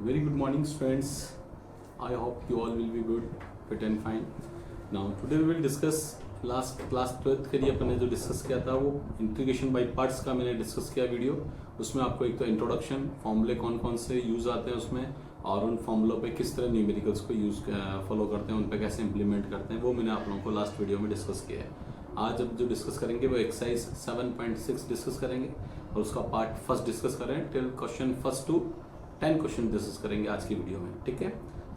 Very good morning, students. I hope you all will be good, fit and fine. Now, today we will discuss last class 12th के लिए अपन ने जो discuss किया था वो integration by parts का मैंने डिस्कस किया वीडियो। उसमें आपको एक तो इंट्रोडक्शन, फॉर्मूले कौन कौन से यूज़ आते हैं उसमें, और उन फॉर्मूलों पे किस तरह न्यूमेरिकल्स को यूज़ फॉलो करते हैं, उन पे कैसे इंप्लीमेंट करते हैं, वो मैंने आप लोगों को लास्ट वीडियो में डिस्कस किया है। आज अब जो डिस्कस करेंगे वो एक्सरसाइज 7.6 डिस्कस करेंगे और उसका पार्ट फर्स्ट डिस्कस करें till question first to 10 question discuss करेंगे आज की वीडियो में। ठीक है,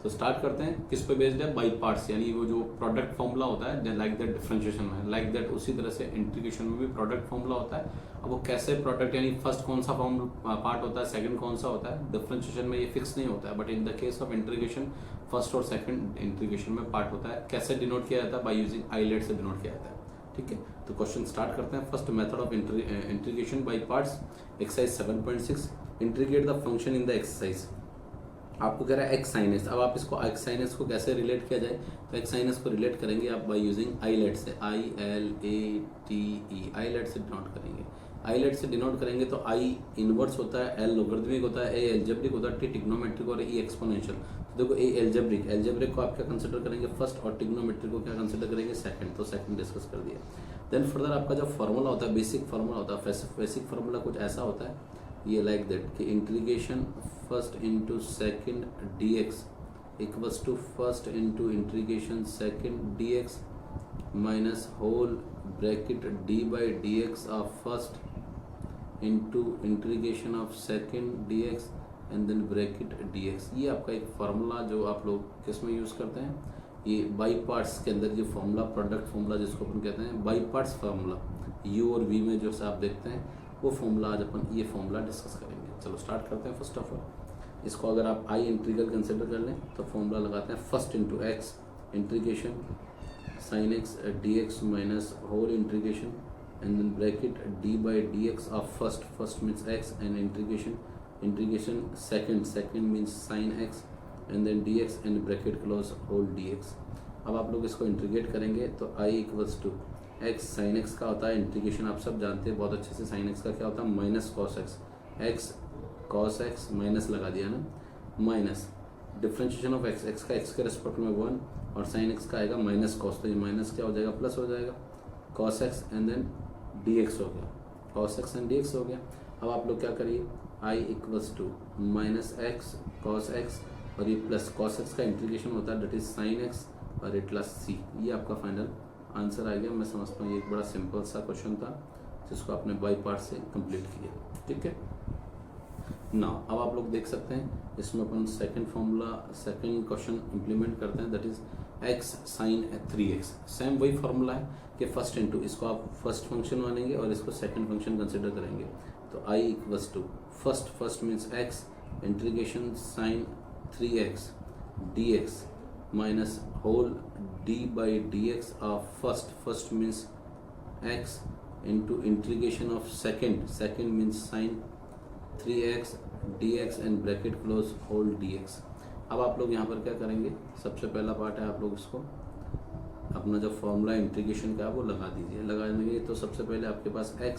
तो स्टार्ट करते हैं। किस पे बेस्ड है? बाई पार्ट्स, यानी वो जो प्रोडक्ट फॉर्मूला होता है लाइक दैट डिफरेंशिएशन में, लाइक दैट उसी तरह से इंटीग्रेशन में भी प्रोडक्ट फॉर्मूला होता है। अब वो कैसे प्रोडक्ट, यानी फर्स्ट कौन सा पार्ट होता है, सेकंड कौन सा होता है, डिफरेंशिएशन में ये फिक्स नहीं होता है, but in the case of integration first और सेकंड इंटीग्रेशन में पार्ट होता है। कैसे डिनोट किया जाता है? बाई यूजिंग आईलेट से डिनोट किया जाता है। ठीक है, तो क्वेश्चन स्टार्ट करते हैं। First method of integration by parts, exercise 7.6, integrate the function in the exercise. आपको कह रहा है एक्स साइन एस। अब आप इसको एक्स साइन एस को कैसे रिलेट किया जाए? तो एक्स साइन एस को रिलेट करेंगे आप बाय यूजिंग आईलेट से, ILATE, आईलेट से डिनोट करेंगे। आईलेट से डिनोट करेंगे तो आई इनवर्स होता है, एल लोगरिथमिक होता है, ए एल्जेब्रिक होता है, टी टिग्नोमेट्रिक और ई एक्सपोनेंशियल। तो देखो ए एल्जेब्रिक को आप क्या कंसिडर करेंगे? फर्स्ट, और टिग्नोमेट्रिक को क्या कंसिडर करेंगे? सेकंड। तो सेकंड डिस्कस कर दिया। देन फर्दर आपका जो फॉर्मूला होता है, बेसिक फार्मूला होता है, बेसिक फार्मूला कुछ ऐसा होता है, ये लाइक दैट कि integration first into second dx equals to first into integration second dx minus whole bracket d by dx of first into integration of second dx and then bracket dx। ये आपका एक formula जो आप लोग किस में use करते हैं? ये बाई पार्ट्स के अंदर ये फार्मूला, प्रोडक्ट फार्मूला जिसको अपन कहते हैं बाई पार्ट्स फार्मूला, u और v में जो से आप देखते हैं वो फॉर्मूला आज अपन ये फॉर्मूला डिस्कस करेंगे। चलो स्टार्ट करते हैं। फर्स्ट ऑफ ऑल इसको अगर आप आई इंटीग्रल कंसिडर कर लें तो फॉर्मूला लगाते हैं first into X integration sine X D X minus whole integration and then bracket D by D x of first means X and integration second means sine X and then D X and bracket close whole D X. अब आप लोग इसको integrate करेंगे तो I equals to x sine X का होता है integration, आप सब जानते हैं बहुत अच्छे से, साइन एक्स का क्या होता है? Minus cos x, x cos x minus लगा दिया ना, minus differentiation of x, x का एक्स के रेस्पेक्ट में 1 और साइन एक्स का आएगा माइनस कॉस, तो ये माइनस क्या हो जाएगा? प्लस हो जाएगा, cos X and then D X हो गया, cos X and D X हो गया। अब आप लोग क्या करिए? I equals to minus x cos X और ये प्लस कॉस एक्स का इंटीग्रेशन होता है दैट इज साइन एक्स और ये प्लस सी। ये आपका फाइनल आंसर आ गया। मैं समझता हूँ ये एक बड़ा सिंपल सा क्वेश्चन था जिसको आपने बाई पार्ट से कंप्लीट किया। ठीक है ना, अब आप लोग देख सकते हैं इसमें अपन सेकंड क्वेश्चन इंप्लीमेंट करते हैं that is x sine 3x। Same वही फार्मूला है कि फर्स्ट इंटू, इसको आप फर्स्ट फंक्शन मानेंगे और इसको सेकंड फंक्शन कंसिडर करेंगे। तो I equals to first means X integration sine 3x dx minus whole d by dx of first means x into integration of second means sine 3x dx and bracket close whole dx। अब आप लोग यहाँ पर क्या करेंगे? सबसे पहला part है, आप लोग इसको अपना जो फॉर्मूला इंटीग्रेशन का है वो लगा दीजिए। लगा देंगे तो सबसे पहले आपके पास x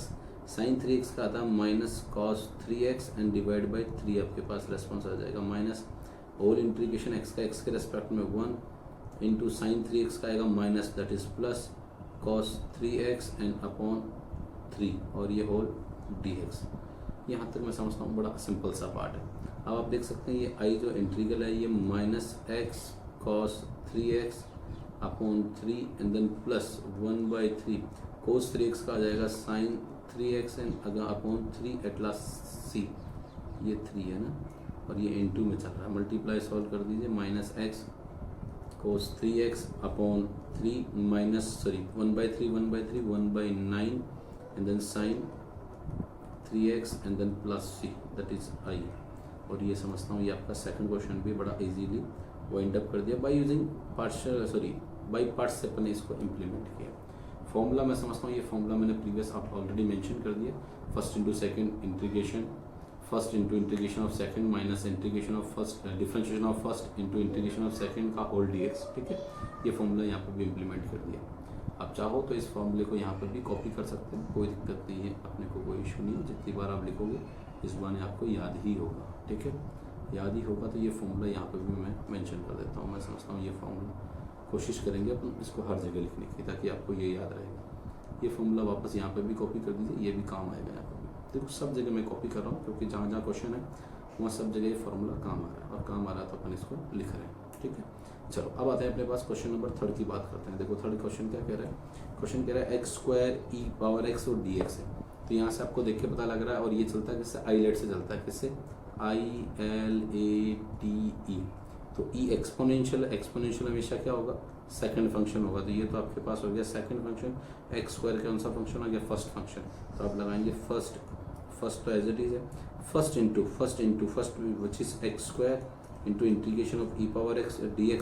साइन 3x का आता है minus cos 3x and divide by 3, आपके पास रेस्पॉन्स आ जाएगा माइनस होल इंटीग्रेशन एक्स का एक्स के रेस्पेक्ट में 1 इंटू साइन 3x का आएगा minus that is plus cos 3x and upon 3 और ये होल dx। यहाँ तक मैं समझता हूँ बड़ा सिंपल सा पार्ट है। अब आप देख सकते हैं ये आई जो इंटीग्रल है ये minus x cos 3x upon 3 and then plus 1/3 cos 3x का आ जाएगा साइन 3x एंड अगर अपॉन 3 एट लास्ट सी, ये 3 है ना और ये इनटू में चल रहा है, मल्टीप्लाई सॉल्व कर दीजिए minus x cos 3x upon 3 minus 1/3 1/9 and then sine 3x and then plus C that is I. और ये समझता हूँ ये आपका सेकंड क्वेश्चन भी बड़ा इजीली वाइंड अप कर दिया बाय यूजिंग बाई पार्ट्स से अपने इसको इम्प्लीमेंट किया। फॉर्मूला मैं समझता हूँ ये फॉर्मूला मैंने प्रीवियस आप ऑलरेडी मेंशन कर दिया, first into second integration first into integration of second minus integration of first differentiation of first into integration of second का होल dx। ठीक है, ये फॉर्मूला यहाँ पर भी इम्प्लीमेंट कर दिया। आप चाहो तो इस फॉर्मूले को यहाँ पर भी कॉपी कर सकते हैं, कोई दिक्कत नहीं है, अपने को कोई इशू नहीं है। जितनी बार आप लिखोगे इस बार आपको याद ही होगा। ठीक है, याद ही होगा तो ये फॉर्मूला यहाँ पे भी मैं मेंशन कर देता हूँ। मैं समझता हूँ ये फॉर्मूला कोशिश करेंगे अपन इसको हर जगह लिखने की, ताकि आपको ये याद रहेगा। ये फॉर्मूला वापस यहाँ पे भी कॉपी कर दीजिए, ये भी काम आएगा यहाँ पे भी। देखो सब जगह मैं कॉपी कर रहा हूँ, क्योंकि जहाँ जहाँ क्वेश्चन है वहाँ सब जगह ये फॉर्मूला काम आ रहा है, और काम आ रहा है तो अपन इसको लिख रहे हैं। ठीक है, चलो अब आते हैं अपने पास क्वेश्चन नंबर 3 की बात करते हैं। देखो थर्ड क्वेश्चन क्या कह रहा है, क्वेश्चन कह रहा है x² e⁻x और dx है। तो यहाँ से आपको देख के पता लग रहा है, और ये चलता है किससे, आईलेट से चलता है, किससे, ILATE। तो ई एक्सपोनेंशियल हमेशा क्या होगा, सेकंड फंक्शन होगा। तो ये तो आपके पास हो गया सेकंड फंक्शन। x² कौन सा फंक्शन हो गया, फर्स्ट फंक्शन। तो आप लगाएंगे फर्स्ट तो एज इट इज है, first into first which is x² into integration of e⁻x dx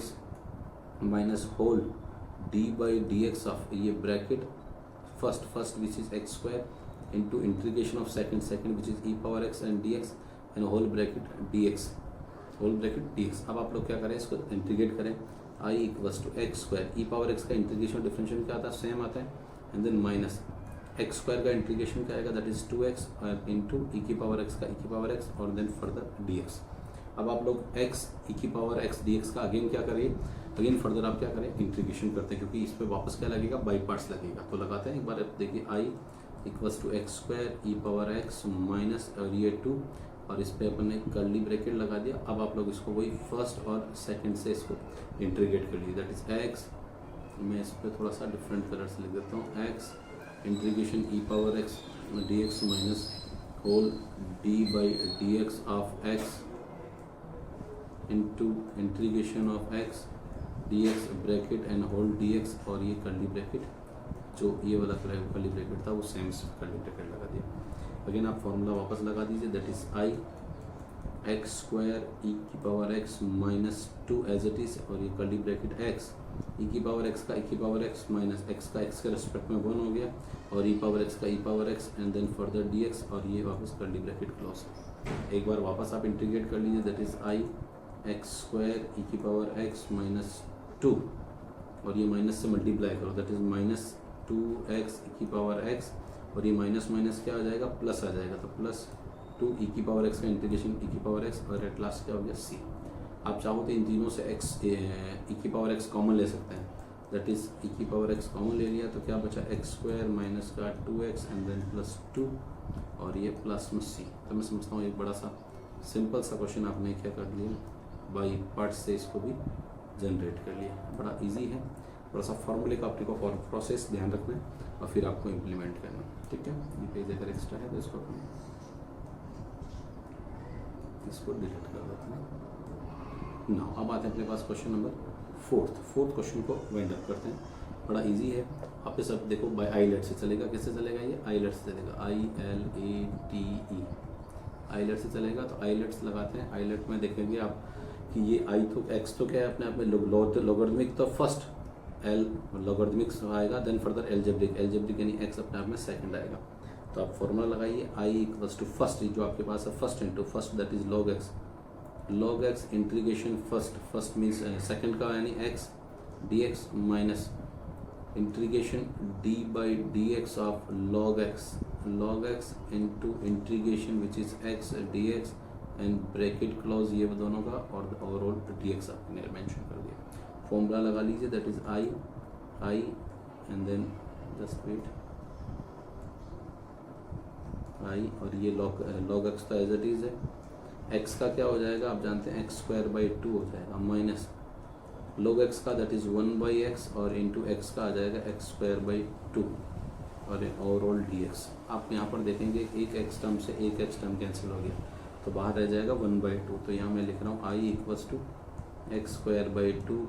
minus whole d/dx of ये bracket first which is x² into integration of second which is e⁻x and dx and whole bracket dx। अब आप लोग क्या करें, इसको integrate करें। I = x² e⁻x का integration differential क्या आता है, सेम आता है, एंड देन माइनस x² का इंटीग्रेशन क्या आएगा, that is 2x into e⁻x का e⁻x और देन फर्दर dx। अब आप लोग x e⁻x dx का अगेन क्या करिए, अगेन फर्दर आप क्या करें, इंटीग्रेशन करते हैं, क्योंकि इस पे वापस क्या लगेगा, बाई पार्ट्स लगेगा। तो लगाते हैं एक बार, देखिए I = x² e⁻x माइनस और ये 2, और इस पे अपन ने कर्ली ब्रैकेट लगा दिया। अब आप लोग इसको वही फर्स्ट और सेकंड से इसको इंटीग्रेट कर लीजिए, दैट इज x। मैं इस पे थोड़ा सा डिफरेंट कलर से लिख देता हूँ, x integration e⁻x dx minus whole d/dx of x into integration of x dx bracket and whole dx, और ये कर्ली ब्रैकेट, जो ये वाला कर्ली ब्रैकेट था वो सेम कर्ली ब्रैकेट लगा दिया। अगेन आप फॉर्मूला वापस लगा दीजिए, that is I x² e⁻x minus 2 as it is, और ये कर्ली ब्रैकेट x e⁻x का e⁻x माइनस x का x के रेस्पेक्ट में 1 हो गया, और e⁻x का e⁻x and then further dx, और ये वापस कर्ली ब्रैकेट क्लोज। एक बार वापस आप इंटीग्रेट कर लीजिए, that is I x² e⁻x minus 2, और ये माइनस से मल्टीप्लाई करो, that is minus 2x e⁻x, और ये माइनस माइनस क्या आ जाएगा, प्लस आ जाएगा। तो प्लस 2 e⁻x का इंटीग्रेशन e⁻x, और एट लास्ट क्या हो गया, c। आप चाहो तो इन तीनों से x e⁻x कॉमन ले सकते हैं, दैट इज e⁻x कॉमन ले लिया तो क्या बचा, x² माइनस का 2x एंड देन प्लस 2, और ये प्लस में c। तो मैं समझता हूँ एक बड़ा सा सिंपल सा क्वेश्चन आपने क्या कर लिया, बाई पार्ट से इसको भी जनरेट कर लिया। बड़ा ईजी है, थोड़ा सा फॉर्मूले का आपको प्रोसेस ध्यान रखना है और फिर आपको इम्प्लीमेंट करना। ठीक है, ये पेज अगर एक्स्ट्रा है तो इसको डिलीट कर देते हैं। नाउ अब आते हैं अपने पास क्वेश्चन नंबर 4 क्वेश्चन को वाइंड अप करते हैं। बड़ा इजी है, आप ये सब देखो बाय आईलेट से चलेगा। किससे चलेगा, ये आईलेट से चलेगा, ILATE आईलेट से चलेगा। तो आईलेट्स लगाते हैं। आईलेट में देखेंगे आप कि ये आई तो एक्स तो क्या है अपने आप में लॉगरिथमिक, तो फर्स्ट एल लॉगरिथमिक आएगा, देन फर्दर एल्जेब्रिक यानी एक्स अपने आप में सेकंड आएगा। तो आप फॉर्मूला लगाइए, I = फर्स्ट जो आपके पास है, first into first that is log x integration first means second का यानी x dx minus integration d/dx of log x into integration which is x dx and bracket close ये दोनों का, और ओवरऑल dx आपने मेंशन कर दिया। Formula लगा लीजिए, that is I and then just wait I, और ये log x तो एज इट इज है। x का क्या हो जाएगा, आप जानते हैं x²/2 हो जाएगा, माइनस log x का दैट इज 1/x और इंटू x का आ जाएगा x²/2 और ओवरऑल dx। आप यहाँ पर देखेंगे एक x टर्म से एक x टर्म कैंसिल हो गया तो बाहर रह जाएगा 1/2। तो यहाँ मैं लिख रहा हूँ I = x²/2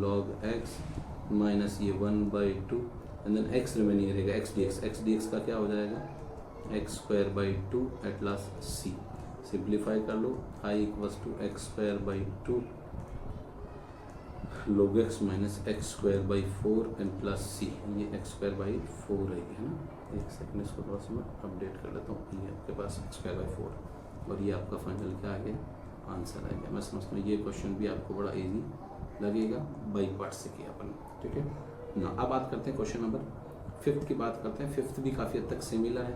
log x minus ये 1/2 एंड देन x रिमेनिंग रहेगा x dx का क्या हो जाएगा x²/2 eight last c। Simplify कर लो, I = x²/2 log x minus x²/4 and plus c। ये x²/4 रहेगी, है ना। एक सेकंड इसको थोड़ा सा मैं अपडेट कर लेता हूँ। ये आपके पास x²/4 और ये आपका फाइनल क्या आ गया, आंसर आ गया। मैं समझता हूँ ये क्वेश्चन भी आपको बड़ा इजी लगेगा, बाई पार्ट से किया अपन, ठीक है ना। अब बात करते हैं क्वेश्चन नंबर 5 की बात करते हैं। 5 भी काफ़ी हद तक सिमिलर है।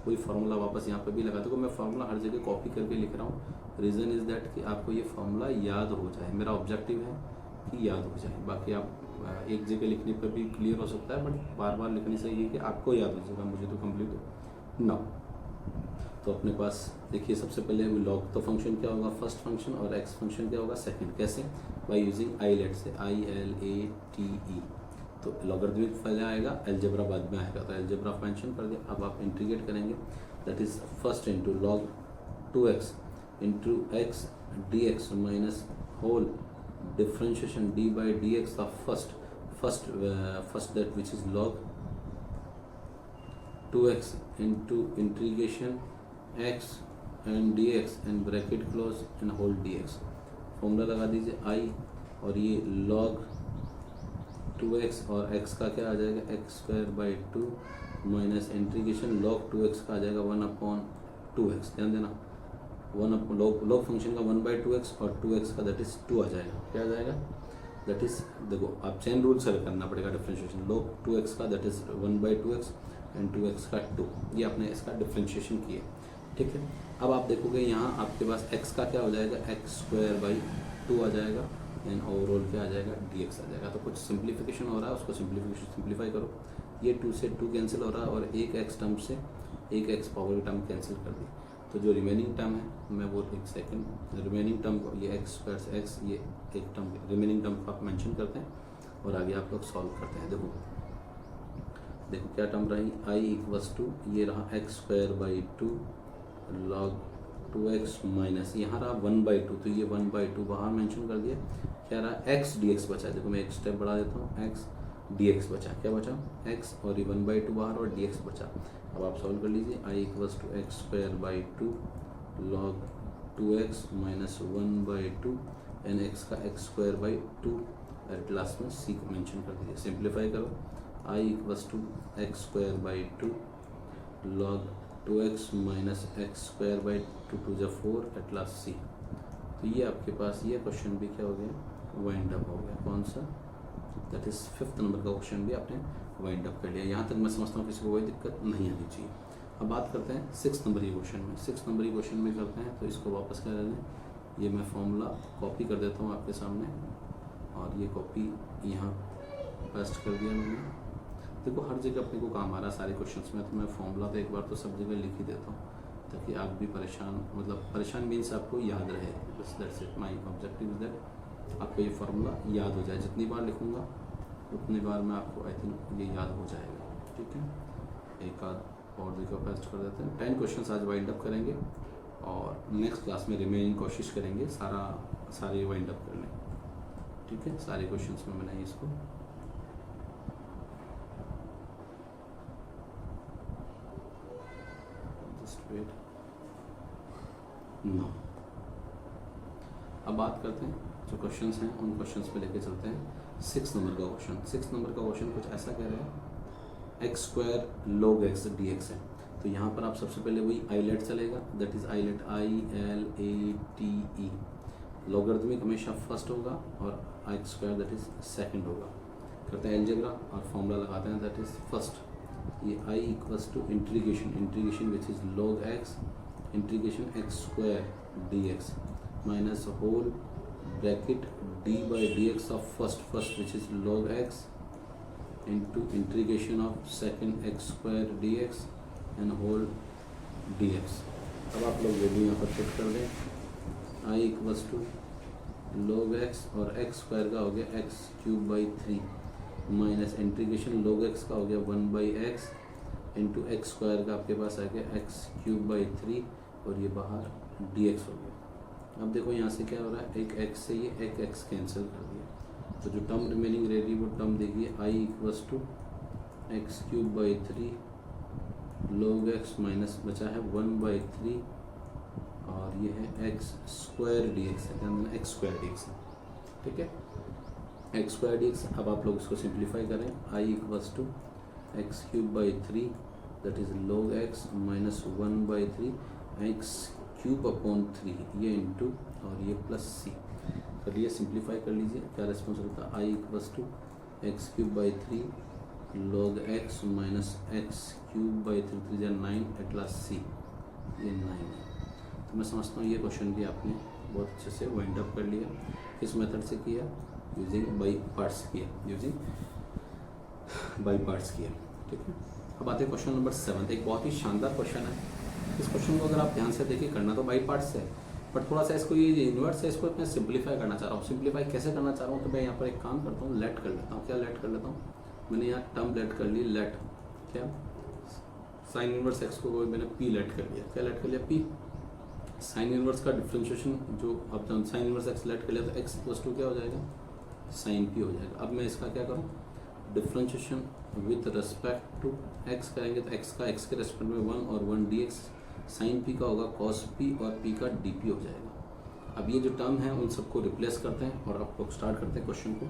वही फार्मूला वापस यहाँ पे भी लगा दूँगा। मैं फार्मूला हर जगह कॉपी करके लिख रहा हूँ, रीज़न इज़ दैट कि आपको ये फार्मूला याद हो जाए। मेरा ऑब्जेक्टिव है कि याद हो जाए। बाकी आप एक जगह लिखने पर भी क्लियर हो सकता है, बट बार बार लिखने से ये कि आपको याद हो जाएगा, मुझे तो कंप्लीट ना। तो अपने पास देखिए सबसे पहले लॉग तो फंक्शन क्या होगा फर्स्ट फंक्शन, और एक्स फंक्शन क्या होगा सेकंड। कैसे? बाय यूजिंग आईलेट से, ILATE। तो लॉगरिथमिक पहले आएगा, अलजेब्रा बाद में आएगा। तो अलजेब्रा मेंशन कर दिया। अब आप इंटीग्रेट करेंगे, that is first into log 2x into x dx minus whole differentiation d by dx of first that which is log 2x into integration x and dx and bracket close and whole dx। Formula लगा दीजिए i, और ये log 2x और x का क्या आ जाएगा x square by 2 minus integration log 2x का आ जाएगा 1/2x। ध्यान देना, log फंक्शन का 1/2x और 2x का दैट इज 2 आ जाएगा। क्या आ जाएगा? दैट इज, देखो आप चेन रूल से करना पड़ेगा डिफ्रेंशिएशन। log 2x का that is 1/2x and 2x का 2। ये आपने इसका डिफ्रेंशिएशन किया, ठीक है। अब आप देखोगे यहाँ आपके पास x का क्या हो जाएगा x स्क्वायर बाई 2 आ जाएगा, एंड ओवरऑल क्या आ जाएगा dx आ जाएगा। तो कुछ सिंप्लीफिकेशन हो रहा है, उसको सिंप्लीफाई करो। ये 2 से 2 कैंसिल हो रहा है, और एक x टर्म से एक x पावर टर्म कैंसिल कर दी। तो जो रिमेनिंग टर्म है, मैं वो एक सेकंड रिमेनिंग टर्म को, ये x स्क्वायर से x, ये एक टर्म रिमेनिंग टर्म को आप मेंशन करते हैं, और आगे आप लोग सॉल्व करते हैं। देखो क्या टर्म रही i इक्वल्स टू, ये रहा x square by 2 log 2x minus यहाँ रहा 1/2। तो ये 1/2 बाहर मेंशन कर दिया। क्या रहा x dx बचा। देखो मैं एक स्टेप बढ़ा देता हूँ, x dx बचा। क्या बचा? x, और ये 1/2 बाहर और dx बचा। अब आप सॉल्व कर लीजिए। i equals to x square by 2 log 2x minus 1/2 and x का x square by 2, at last में c को मेंशन कर दीजिए। सिंप्लीफाई करो, i equals to x square by 2 log 2x minus x square by 2 2 जा 4 eight last c। तो ये आपके पास ये क्वेश्चन भी क्या हो गया, वाइंड अप हो गया। कौन सा? दैट इज 5th नंबर का क्वेश्चन भी आपने वाइंड अप कर लिया। यहाँ तक मैं समझता हूँ किसी को कोई दिक्कत नहीं आनी चाहिए। अब बात करते हैं 6th नंबर के क्वेश्चन में। 6th नंबर के क्वेश्चन में करते हैं, तो इसको वापस कर लें। ये मैं फॉर्मूला कॉपी कर देता हूँ आपके सामने, और ये कॉपी यहाँ पेस्ट कर दिया मैंने। देखो हर जगह अपने को काम आ रहा है सारे क्वेश्चंस में, तो मैं फॉर्मूला तो एक बार तो सब जगह लिख ही देता हूँ, ताकि आप भी परेशान मीन्स आपको याद रहे। बस that's it, my objective is that आपको ये फार्मूला याद हो जाए। जितनी बार लिखूँगा उतनी बार में आपको आई थिंक ये याद हो जाएगा, ठीक है। एक आध और जगह पेस्ट कर देते हैं। 10 क्वेश्चंस आज वाइंड अप करेंगे, और नेक्स्ट क्लास में रिमेनिंग कोशिश करेंगे सारे वाइंड अप कर लें, ठीक है। सारे क्वेश्चंस में मैंने इसको जस्ट वेट नो। अब बात करते हैं जो क्वेश्चंस हैं उन क्वेश्चंस पे लेके चलते हैं। 6 नंबर का क्वेश्चन। 6 नंबर का क्वेश्चन कुछ ऐसा कह रहा है, x square log x dx है। तो यहाँ पर आप सबसे पहले वही आईलेट चलेगा, that is ILATE ILATE। Logarithmic हमेशा फर्स्ट होगा, और x square that is second होगा। करते हैं अलजेब्रा और फॉर्मूला लगाते हैं, दैट इज फर्स्ट ये i equals to integration which is log x integration x square dx minus whole bracket d by dx of first which is log x into integration of second x square dx and whole dx। अब आप लोग value यहाँ पर put कर दें। i equals to log x और x square का हो गया x cube by 3 minus integration log x का हो गया 1/x इंटू एक्स स्क्वायर का आपके पास आ गया x क्यूब बाई 3, और ये बाहर dx हो गया। अब देखो यहाँ से क्या हो रहा है, एक x से ये एक x कैंसिल कर दिया, तो जो टर्म रिमेनिंग रह रही वो टर्म देखिए i equals to x cube by 3 log x minus बचा है 1/3, और ये है x स्क्वायर dx है, x स्क्वायर dx है, ठीक है, x स्क्वायर dx। अब आप लोग इसको सिंप्लीफाई करें, i equals to x cube by 3 that is log x minus 1/3 x cube upon 3 ये इंटू और ये प्लस c कर लिए। सिंप्लीफाई कर लीजिए, क्या रिस्पॉन्स होता है, i equals to x cube by 3 log x minus x cube by 3 3 9 at last C, ये 9 है। तो मैं समझता हूँ ये क्वेश्चन भी आपने बहुत अच्छे से वाइंड अप कर लिया। किस मेथड से किया? यूजिंग बाई पार्ट्स किया, यूजिंग बाई पार्ट्स किया। ठीक है, अब आते हैं क्वेश्चन नंबर 7। एक बहुत ही शानदार क्वेश्चन है। इस क्वेश्चन को अगर आप ध्यान से देखिए, करना तो बाई पार्ट्स है, बट थोड़ा सा इसको ये इन्वर्स है, इसको मैं सिंप्लीफाई करना चाह रहा हूँ। सिंप्लीफाई कैसे करना चाह रहा हूँ? तो मैं यहाँ पर एक काम करता हूँ, लेट कर लेता हूँ। क्या लेट कर लेता हूँ? मैंने यहाँ टर्म लेट कर ली, लेट क्या साइन इनवर्स एक्स को मैंने पी लेट कर लिया। क्या लेट कर लिया? पी। साइन इनवर्स का डिफरेंशिएशन जो अब साइन इनवर्स एक्स लेट कर लिया तो एक्स प्लस 2 क्या हो जाएगा? साइन पी हो जाएगा। अब मैं इसका क्या करूँ? Differentiation with respect to x करेंगे तो एक्स का एक्स के रेस्पेक्ट में 1 और 1 डी एक्स, साइन पी का होगा कॉस पी और पी का डी पी हो जाएगा। अब ये जो टर्म है उन सबको रिप्लेस करते हैं और आप लोग स्टार्ट करते हैं क्वेश्चन को।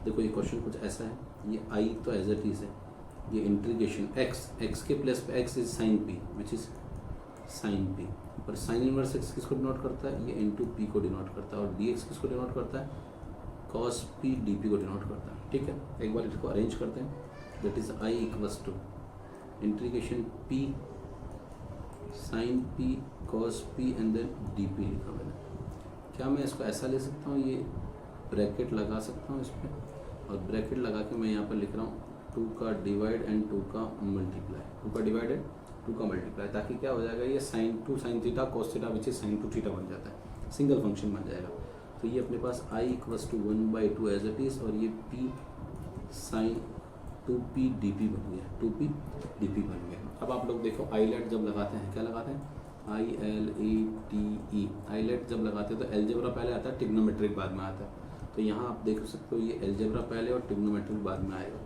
देखो ये क्वेश्चन कुछ ऐसा है, ये आई तो एज इट इज़ है, ये इंटीग्रेशन एक्स के प्लेस पे x is sine P which is sine p, और साइन इनवर्स एक्स किसको डिनोट करता है? ये इंटू पी को डिनोट करता है, और डी एक्स किसको डिनोट करता है? कॉस पी डी पी को डिनोट करता है। ठीक है, एक बार इसको अरेंज करते हैं। That is I equals to integration p sine p cos p and then d p लिखा मैंने। क्या मैं इसको ऐसा ले सकता हूँ? ये ब्रैकेट लगा सकता हूँ इस पर, और ब्रैकेट लगा के मैं यहाँ पर लिख रहा हूँ 2 का डिवाइड एंड 2 का मल्टीप्लाई, 2 का डिवाइड एंड 2 का मल्टीप्लाई, ताकि क्या हो जाएगा? ये sine 2 sine theta cos theta which is sine 2 theta बन जाता है, सिंगल फंक्शन बन जाएगा। तो ये अपने पास I equals to 1/2 as it is, और ये पी साइन 2p डी बन गया, 2p डी बन गया। अब आप लोग देखो आई लेट जब लगाते हैं, क्या लगाते हैं? ILETE, आई लेट जब लगाते हैं तो एलजेब्रा पहले आता है, ट्रिग्नोमेट्रिक बाद में आता है। तो यहाँ आप देख सकते हो ये एलजेब्रा पहले और ट्रिग्नोमेट्रिक बाद में आएगा।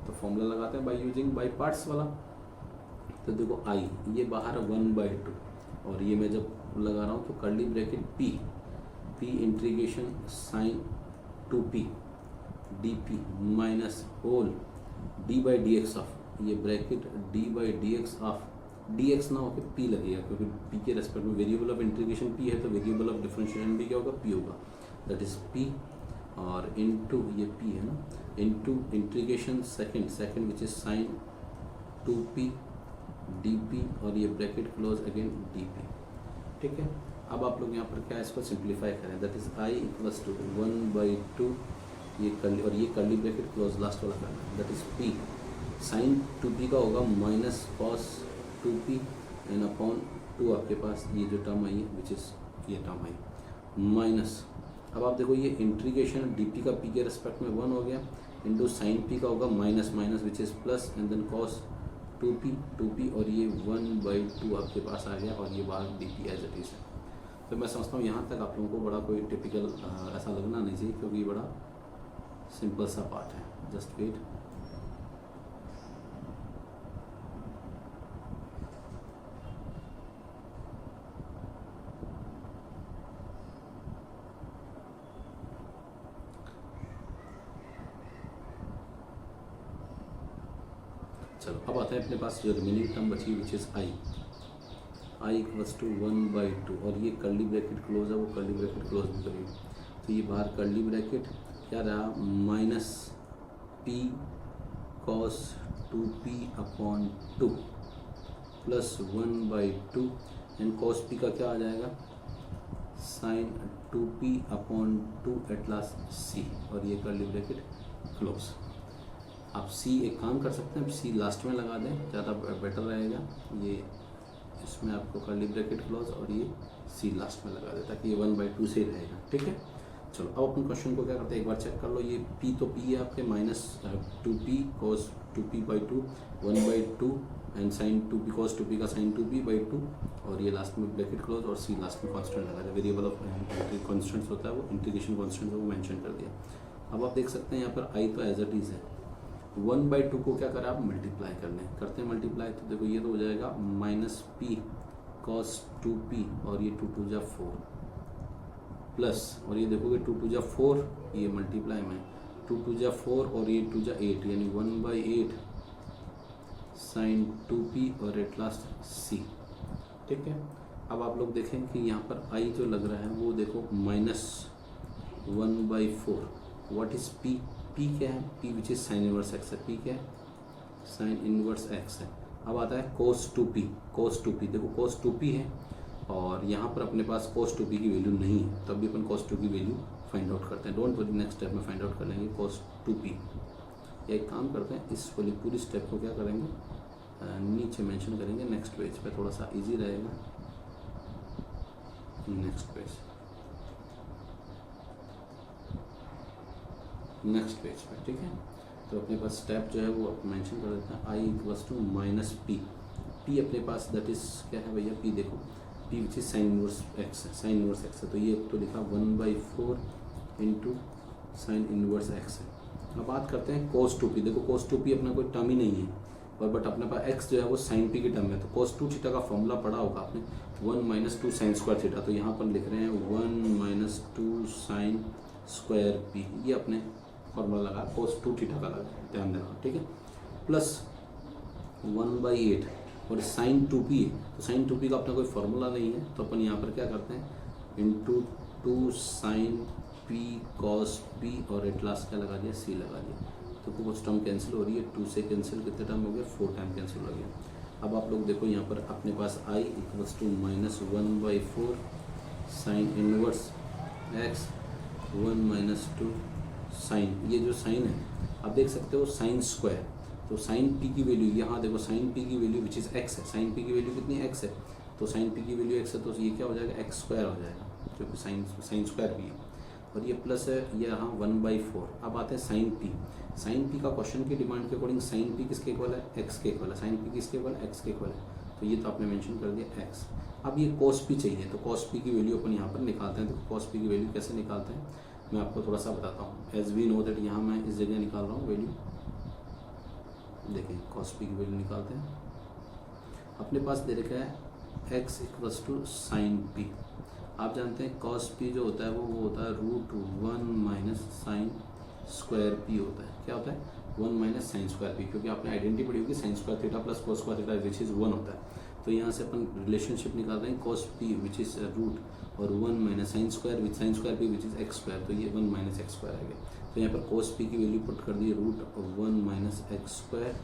तो फॉर्मूला लगाते हैं बाई यूजिंग बाई पार्ट्स वाला। तो देखो आई ये बाहर 1/2, और ये मैं जब लगा रहा हूँ तो curly bracket P integration sine 2p D P minus whole D by D x of, ये bracket D by D x of, D X ना होकर पी लगेगा क्योंकि पी के रेस्पेक्ट में वेरिएबल ऑफ इंटीग्रेशन पी है, तो वेरिएबल ऑफ डिफरेंशिएशन भी क्या होगा? पी होगा। दैट इज पी, और इनटू ये पी है ना, into integration second which is sign 2p D P, और ये bracket close again D P. ठीक है, अब आप लोग यहाँ पर क्या इसको सिंप्लीफाई करें? That is I equals to 1/2, ये कर्ली, और ये कर्ली ब्रैकेट क्लोज लास्ट वाला करना है। That is P sign 2p का होगा minus cos 2p and upon 2 आपके पास ये जो टर्म आई है विच इज़ ये टर्म आई माइनस। अब आप देखो ये इंटीग्रेशन डी का पी के रेस्पेक्ट में 1 हो गया, इंटू साइन पी का होगा minus minus which is plus and then cos 2p, और ये 1/2 आपके पास आ गया, और ये बाहर d p as it is है। तो मैं समझता हूँ यहाँ तक आप लोगों को बड़ा कोई टिपिकल ऐसा लगना नहीं चाहिए, क्योंकि ये बड़ा सिंपल सा पार्ट है। Just wait. चलो अब आता है अपने पास जो रिमेनिंग टर्म बची which is I equals to 1/2, और ये कर्ली ब्रैकेट क्लोज है, वो कर्ली ब्रैकेट क्लोज भी करिए। तो ये बाहर कर्ली ब्रैकेट क्या रहा? Minus p cos 2p upon 2 plus 1/2 and cos p का क्या आ जाएगा? Sine 2p upon 2 at last C, और ये कर्ली ब्रैकेट क्लोज। आप सी एक काम कर सकते हैं, सी लास्ट में लगा दें, ज़्यादा बेटर रहेगा। ये इसमें आपको कर्ली ब्रैकेट क्लोज और ये सी लास्ट में लगा दें, ताकि ये 1/2 से ही रहेगा। ठीक है, चलो अब अपन क्वेश्चन को क्या करते हैं, एक बार चेक कर लो। ये p तो p है आपके minus 2p cos 2p/2 1/2 and sine 2p cos 2p का साइन 2p/2, और ये लास्ट में ब्रैकेट क्लोज और सी लास्ट में कांस्टेंट लगा दिया। वेरिएबल ऑफ कांस्टेंट्स होता है वो इंटीग्रेशन कांस्टेंट वो मेंशन कर दिया। अब आप देख सकते हैं यहाँ पर आई तो एज इट इज़ है, 1/2 को क्या करें आप? मल्टीप्लाई कर लें। करते हैं मल्टीप्लाई, तो देखो ये तो हो जाएगा माइनस p कॉस 2p, और ये 2 2 जा 4 प्लस, और ये देखोगे 2 2 जा 4, ये मल्टीप्लाई में 2 2 जा 4 और ये 2 जा 8, यानी 1/8 साइन 2p और एट लास्ट c। ठीक है, अब आप लोग देखें कि यहाँ पर आई जो लग रहा है वो देखो minus 1/4। What is p? p क्या है? p which is sine inverse X है। p क्या है? साइन इनवर्स एक्स है। अब आता है cos two P. Cos two P देखो कोस टू पी है और यहाँ पर अपने पास कोस टू पी की वैल्यू नहीं है, तब भी अपन कोस टू की वैल्यू फाइंड आउट करते हैं। डोंट वरी, नेक्स्ट स्टेप में फाइंड आउट कर लेंगे कोस टू पी। एक काम करते हैं, इस वाली पूरी स्टेप को क्या करेंगे, नीचे मेंशन करेंगे नेक्स्ट पेज पे, थोड़ा सा इजी रहेगा। नेक्स्ट पेज पे, ठीक है। तो अपने पास स्टेप जो है वो मेंशन कर देते हैं, I equals to minus P. P अपने पास दैट इज क्या है भैया, पी देखो P which is sine inverse X है, साइन इनवर्स एक्स है, तो ये तो लिखा 1/4 इंटू साइन इनवर्स एक्स है। अब बात करते हैं कोस टू पी। देखो कोस टू पी अपना कोई टर्म ही नहीं है, और बट अपने पास एक्स जो है वो साइन पी की टर्म है, तो कोस टू थीटा का फॉर्मूला पढ़ा होगा आपने, 1 - 2 साइन स्क्वायर थीटा। तो यहाँ पर लिख रहे हैं 1 - 2 साइन स्क्वायर पी, ये अपने फॉर्मूला लगा कोस टू थीटा का लगा, ध्यान देना, ठीक है। प्लस 1/8 और साइन टू पी है, तो साइन टू पी का अपना कोई फॉर्मूला नहीं है, तो अपन यहाँ पर क्या करते हैं, into 2 sine p cos p और एट लास्ट क्या लगा दिया, सी लगा दिया। तो कुछ टर्म कैंसिल हो रही है, 2 से कैंसिल कितने टर्म हो गए, 4 टाइम कैंसिल हो गया। अब आप लोग देखो यहाँ पर अपने पास I equals to -1/4 sine inverse X 1 - 2 sine, ये जो साइन है आप देख सकते हो साइन स्क्वायर, तो साइन पी की वैल्यू यहाँ देखो, साइन पी की वैल्यू विच इज़ एक्स है, साइन पी की वैल्यू कितनी एक्स है, तो साइन पी की वैल्यू एक्स है, तो ये क्या हो जाएगा, एक्स स्क्वायर हो जाएगा, क्योंकि साइन स्क्वायर भी है, और ये प्लस है, ये यहाँ 1/4। अब आते हैं साइन पी। साइन पी का क्वेश्चन की डिमांड के अकॉर्डिंग साइन पी किसके इक्वल है, एक्स के इक्वल है, साइन पी किसके इक्वल है, एक्स के इक्वल है, तो ये तो आपने मेंशन कर दिया एक्स। अब ये कॉस पी चाहिए, तो कॉस पी की वैल्यू अपन यहाँ पर निकालते हैं। तो कॉस पी की वैल्यू कैसे निकालते हैं मैं आपको थोड़ा सा बताता हूँ। एज वी नो दैट यहाँ मैं इस जगह निकाल रहा हूँ वैल्यू, देखिए कॉस पी की वैल्यू निकालते हैं। अपने पास दे रखा है x equals to sine p. आप जानते हैं कॉस पी जो होता है वो होता है √1 - साइन स्क्वायर पी होता है। क्या होता है, 1 - साइन स्क्वायर पी, क्योंकि आपने आइडेंटिटी पढ़ी होगी sine square theta plus cos square theta which is 1 होता है। तो यहाँ से अपन रिलेशनशिप निकाल रहे हैं, cos p which is root और 1 - sine square with sine square p which is x square, तो ये 1 - एक्स स्क्वायर आ गया। तो यहाँ पर कॉस पी की वैल्यू पुट कर दी √1 - एक्स स्क्वायर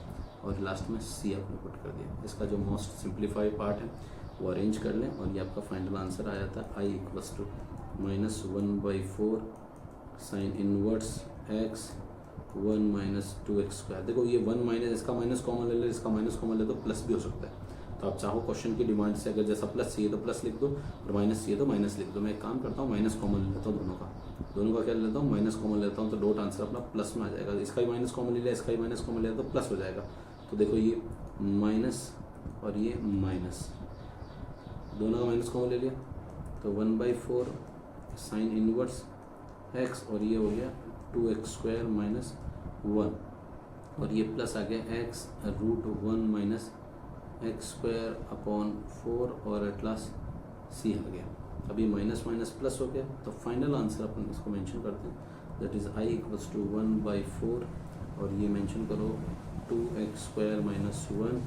और लास्ट में सी आपने पुट कर दिया। इसका जो मोस्ट सिंप्लीफाइड पार्ट है वो अरेंज कर लें और ये आपका फाइनल आंसर आ जाता है I equals to -1/4 sine inverse X 1 - 2 X square. देखो ये 1 - इसका माइनस कॉमन ले ले, इसका माइनस कॉमन ले तो प्लस भी हो सकता है। तो आप चाहो क्वेश्चन की डिमांड से अगर जैसा प्लस चाहिए तो प्लस लिख दो और माइनस चाहिए तो माइनस लिख दो। मैं एक काम करता हूँ, माइनस कॉमन ले लेता हूँ, दोनों का क्या लेता हूँ, माइनस कॉमन लेता हूँ, तो डॉट आंसर अपना प्लस में आ जाएगा। इसका ही माइनस कॉमन ले लिया, इसका ही माइनस कॉमन ले लिया तो प्लस हो जाएगा। तो देखो ये माइनस और ये माइनस, दोनों का माइनस कॉमन ले लिया तो 1/4 साइन इनवर्स एक्स और ये हो गया 2x स्क्वायर माइनस 1 और ये प्लस आ गया एक्स √1 - एक्स स्क्वायर अपॉन 4 और एट लास्ट सी आ गया। अभी माइनस माइनस प्लस हो गया, तो फाइनल आंसर अपन इसको मेंशन करते हैं, that is I equals to 1/4 और ये मेंशन करो 2x स्क्वायर माइनस 1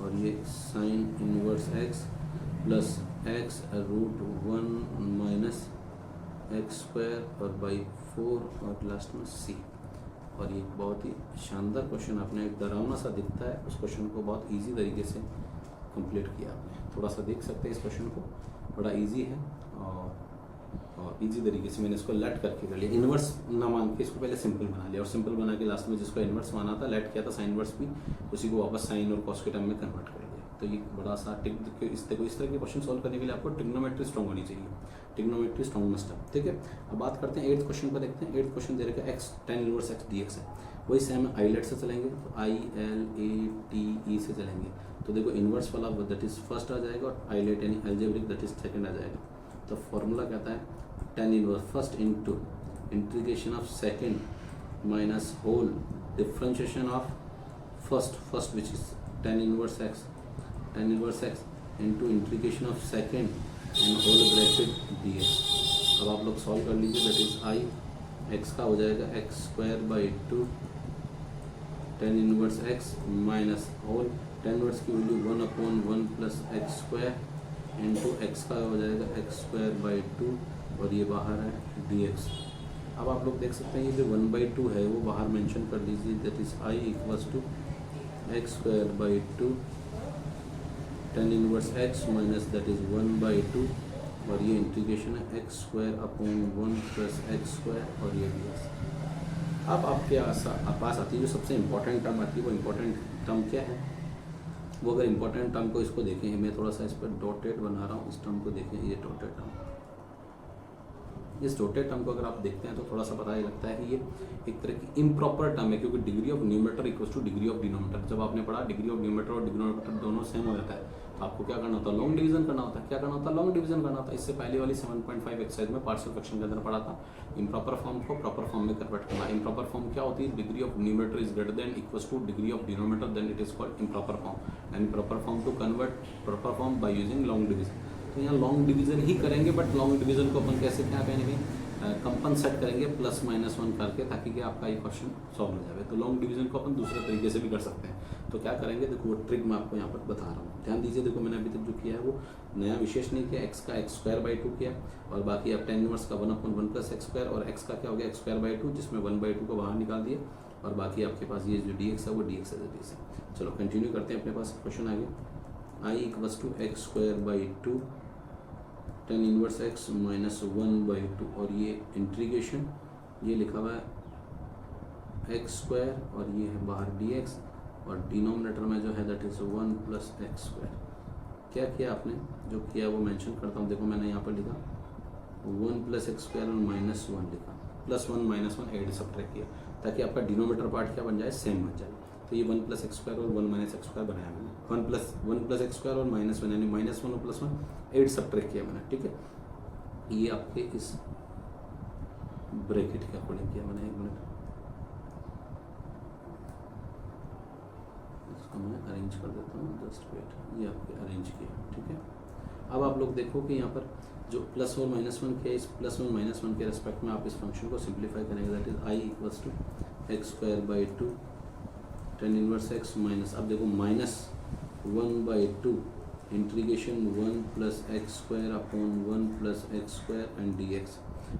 और ये sine inverse x plus x √1 - x square और बाई 4 और लास्ट में सी। और ये बहुत ही शानदार क्वेश्चन, आपने एक डरावना सा दिखता है, उस क्वेश्चन को बहुत इजी तरीके से कंप्लीट किया आपने। थोड़ा सा देख सकते हैं इस क्वेश्चन को, बड़ा इजी है और इजी तरीके से मैंने इसको लेट करके कर लिया। इन्वर्स ना मान के इसको पहले सिंपल बना लिया और सिंपल बना के लास्ट में जिसको इन्वर्स माना था लेट किया था साइन इन्वर्स भी, उसी को वापस साइन और कॉस के टर्म में कन्वर्ट कर दिया। तो ये बड़ा सा इस तरह के क्वेश्चन सॉल्व करने के लिए आपको ट्रिग्नोमेट्री स्ट्रॉन्ग होनी चाहिए, ट्रिग्नोमेट्री स्ट्रॉन्ग मस्ट है, ठीक है। अब बात करते हैं 8th क्वेश्चन पर, देखते हैं 8th क्वेश्चन दे रखा है x tan inverse x dx है। वही सेम आईलेट से चलेंगे, तो ILATE से चलेंगे। तो देखो इन्वर्स वाला दैट इज फर्स्ट आ जाएगा और आईलेट यानी अलजेब्रिक दैट इज सेकंड आ जाएगा। तो फॉर्मूला कहता है tan inverse first into integration of second minus whole differentiation of first which is tan inverse x into integration of second and whole bracket dx। अब आप लोग solve कर लीजिए, दैट इज आई एक्स का हो जाएगा X square by 2 tan inverse X minus whole tan inverse की value 1/1 plus x square into X का हो जाएगा एक्स स्क्वायर बाई 2 और ये बाहर है dx। अब आप लोग देख सकते हैं ये जो 1/2 है वो बाहर मेंशन कर दीजिए, that is I equals to x square by 2 tan inverse x minus that is 1/2 और ये इंटीग्रेशन है x square upon 1 plus x square और ये dx। अब आपके पास आती है जो सबसे इम्पोर्टेंट टर्म आती है, वो इम्पोर्टेंट टर्म क्या है? वो अगर इम्पोर्टेंट टर्म को इसको देखें, मैं थोड़ा सा इस पर डॉटेड बना रहा हूँ, इस टर्म को देखें, ये डॉटेड टर्म, इस डॉटेड टर्म को अगर आप देखते हैं तो थोड़ा सा पता ही लगता है कि ये एक तरह की इम्प्रॉपर टर्म है, क्योंकि degree of numerator equals to degree of denominator. जब आपने पढ़ा डिग्री ऑफ न्यूमरेटर और डिनोमिनेटर दोनों सेम हो जाता है, तो आपको क्या करना होता है? लॉन्ग डिवीजन करना होता है। क्या करना होता है? लॉन्ग डिवीजन करना होता है। इससे पहले वाली 7.5 एक्सरसाइज में पार्शियल फ्रैक्शन के अंदर पढ़ा था, इम्प्रॉपर फॉर्म को प्रॉपर फॉर्म में कन्वर्ट करना। इम्प्रॉपर फॉर्म क्या होती है? Degree of numerator is greater than equals to degree of denominator, then it is called improper form. And proper form to convert proper form by using long division. तो यहाँ long division ही करेंगे, but long division को अपन कैसे क्या करेंगे? Compensate करेंगे +-1 करके, ताकि कि आपका ये क्वेश्चन सॉल्व हो जाए। तो लॉन्ग डिवीजन को अपन दूसरे तरीके से भी कर सकते हैं। तो क्या करेंगे? देखो वो ट्रिक मैं आपको यहाँ पर बता रहा हूँ, ध्यान दीजिए। देखो मैंने अभी तक जो किया है वो नया विशेष नहीं किया। x का x² 2 किया, और बाकी आप tan इनवर्स का 1/1 प्लस x² और x का क्या हो गया? x² 2, जिसमें 1/2 को बाहर निकाल दिया, और बाकी आपके पास ये जो dx है वो dx है dx है। चलो कंटिन्यू करते हैं अपने पास क्वेश्चन आगे। I = x² 2 tan inverse x minus 1/2 और ये इंटीग्रेशन, ये लिखा हुआ है x² और ये है बाहर dx, और डिनोमिनेटर में जो है दैट इज़ 1 प्लस x²। क्या किया आपने? जो किया वो मेंशन करता हूँ। देखो मैंने यहाँ पर लिखा 1 प्लस x² और -1 लिखा, +1 -1 ऐड सब्ट्रैक्ट किया, ताकि आपका डिनोमिनेटर पार्ट क्या बन जाए? सेम बन जाए। तो ये 1 प्लस x² और 1 माइनस x² बनाया मैंने, 1 प्लस x² और -1 यानी -1 और +1 8 सब्ट्रैक्ट किया मैंने, ठीक है। ये आपके इस ब्रैकेट के अकॉर्डिंग किया मैंने। 1 मिनट, इसको मैं अरेंज कर देता हूँ, जस्ट वेट। ये आपके अरेंज किया, ठीक है। अब आप लोग देखो कि यहाँ पर जो +1 -1 किया, इस +1 -1 के रेस्पेक्ट में आप इस फंक्शन को सिंप्लीफाई करेंगे, that is I = x² 2 tan inverse x minus, अब देखो -1/2 integration 1 plus x² upon 1 plus x² and dx,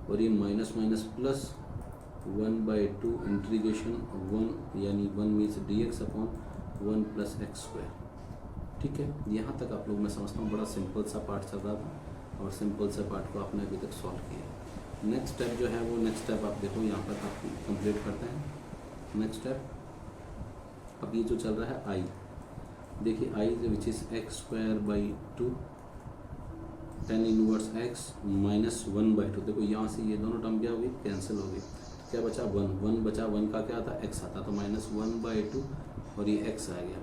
और ये माइनस प्लस 1/2 इंटीग्रेशन 1 यानी 1 means dx upon 1 plus x², ठीक है। यहाँ तक आप लोग मैं समझता हूँ बड़ा सिंपल सा पार्ट चल रहा था, और सिंपल से पार्ट को आपने अभी तक सॉल्व किया। नेक्स्ट स्टेप जो है वो नेक्स्ट स्टेप आप देखो यहाँ पर आप कंप्लीट करते हैं। नेक्स्ट स्टेप अब ये जो चल रहा है I, देखिए I which is x² 2 tan inverse x minus 1/2। देखो यहाँ से ये दोनों टर्म क्या हो गई? कैंसिल हो गई। क्या बचा? 1 बचा। 1 का क्या था? x आता, तो -1/2 और ये x आ गया,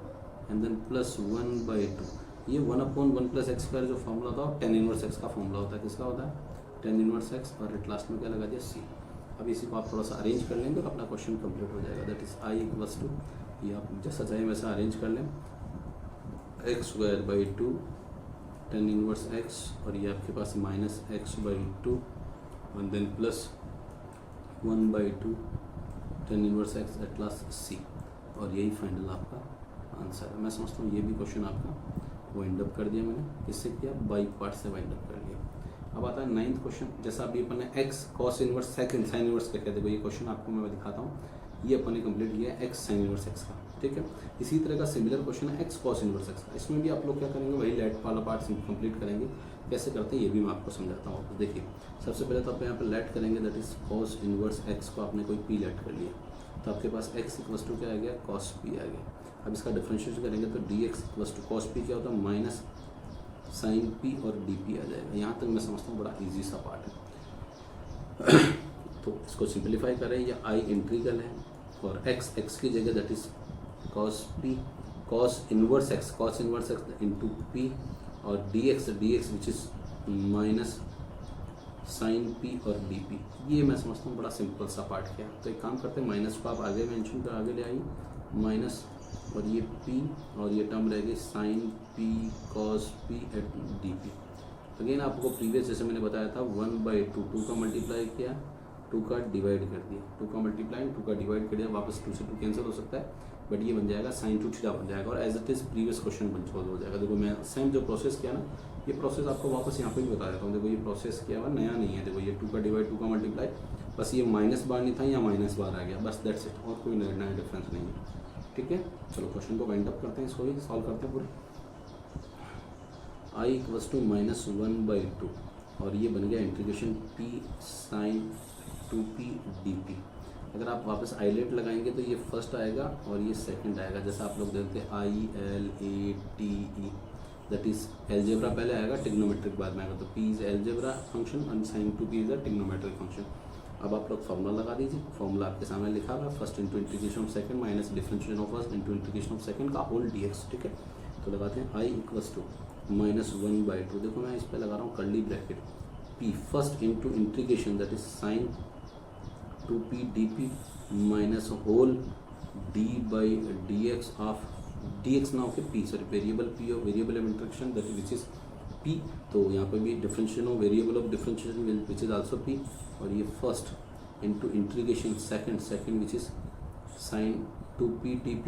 एंड देन +1/2। ये 1/1 प्लस x² जो फॉर्मूला था tan इनवर्स x का फॉर्मूला होता है। किसका होता है? tan इनवर्स x, और एट लास्ट में क्या लगा दिया? c। अब इसी को आप थोड़ा सा अरेंज कर लेंगे और अपना क्वेश्चन कंप्लीट हो जाएगा। दैट इज I = ये आप जैसा चाहे वैसा अरेंज कर लें, x² 2 tan इनवर्स x, और ये आपके पास -x/2 और then +1/2 tan inverse x at last c, और यही फाइनल आपका आंसर है। मैं समझता हूँ ये भी क्वेश्चन आपका वाइंड अप कर दिया मैंने। किससे किया? बाई पार्ट से वाइंड अप कर लिया। अब आता है 9th क्वेश्चन। जैसा अभी अपन ने x cos inverse second sine inverse क्या कहते हैं, ये क्वेश्चन आपको मैं दिखाता हूँ। ये अपन ने कंप्लीट किया है x साइन इनवर्स x का, ठीक है। इसी तरह का सिमिलर क्वेश्चन है x cos इनवर्स x का। इसमें भी आप लोग क्या करेंगे? वही लेट वाला पार्ट कंप्लीट करेंगे। कैसे करते हैं ये भी मैं आपको समझाता हूँ। तो देखिए सबसे पहले तो आप यहाँ पर लेट करेंगे, that is cos inverse x को आपने कोई p लेट कर लिया, तो आपके पास x = क्या आ गया? cos p आ गया। अब इसका डिफरेंशिएशन करेंगे तो dx = cos p क्या होता है? माइनस साइन p और dp आ जाएगा। यहाँ तक मैं समझता हूँ बड़ा इजी सा पार्ट है। तो इसको सिंप्लीफाई करें, या I इंटीग्रल है, और x की जगह that is cos p cos inverse x into p, और dx which is minus sine p और dp। ये मैं समझता हूँ बड़ा सिंपल सा पार्ट किया। तो एक काम करते हैं, माइनस को आप आगे मेंशन कर आगे ले आइए, माइनस और ये p और ये टर्म रहेगी sine p cos p at dp। Again आपको प्रीवियस जैसे मैंने बताया था 1/2, 2 का मल्टीप्लाई किया, 2 का डिवाइड कर दिया, 2 का मल्टीप्लाई 2 का डिवाइड कर दिया, वापस 2 से 2 कैंसिल हो सकता है, बट ये बन जाएगा sin 2 थीटा बन जाएगा, और as it is previous question बन हो जाएगा। देखो मैं सेम जो प्रोसेस किया ना, ये प्रोसेस आपको वापस यहाँ पे भी बता देता हूँ। देखो ये प्रोसेस किया हुआ नया नहीं है। देखो ये 2 का डिवाइड 2 का मल्टीप्लाई, बस ये माइनस बार नहीं था, यहाँ माइनस बार आ गया, बस दैट्स इट, और कोई नया डिफरेंस नहीं है। ठीक है, चलो क्वेश्चन को वाइंड अप करते हैं, इसको भी सॉल्व करते हैं पूरे। I इक्वल्स टू -1/2 और ये बन गया integration p sin 2p dt। अगर आप वापस आइलेट लगाएंगे तो ये फर्स्ट आएगा और ये सेकंड आएगा, जैसा आप लोग देखते हैं ILATE, दैट इज एलजेब्रा पहले आएगा, ट्रिग्नोमेट्रिक बाद में आएगा। तो p is algebra function and sin 2p is a trigonometric function. अब आप लोग फॉर्मूला लगा दीजिए, फॉर्मूला आपके सामने लिखा हुआ है, first into integration of second minus differentiation of first into integration of second का होल dx, ठीक है। तो लगाते हैं I इक्वल्स टू -1/2, देखो मैं इस पर लगा रहा हूँ curly bracket, p first into integration that is sin 2p dp minus whole d/dx of dx now के p, सॉरी वेरिएबल p और variable of integration that which is p। तो यहाँ पे भी differentiation of variable of differentiation which is also p, और ये first into integration second which is sin 2p dp,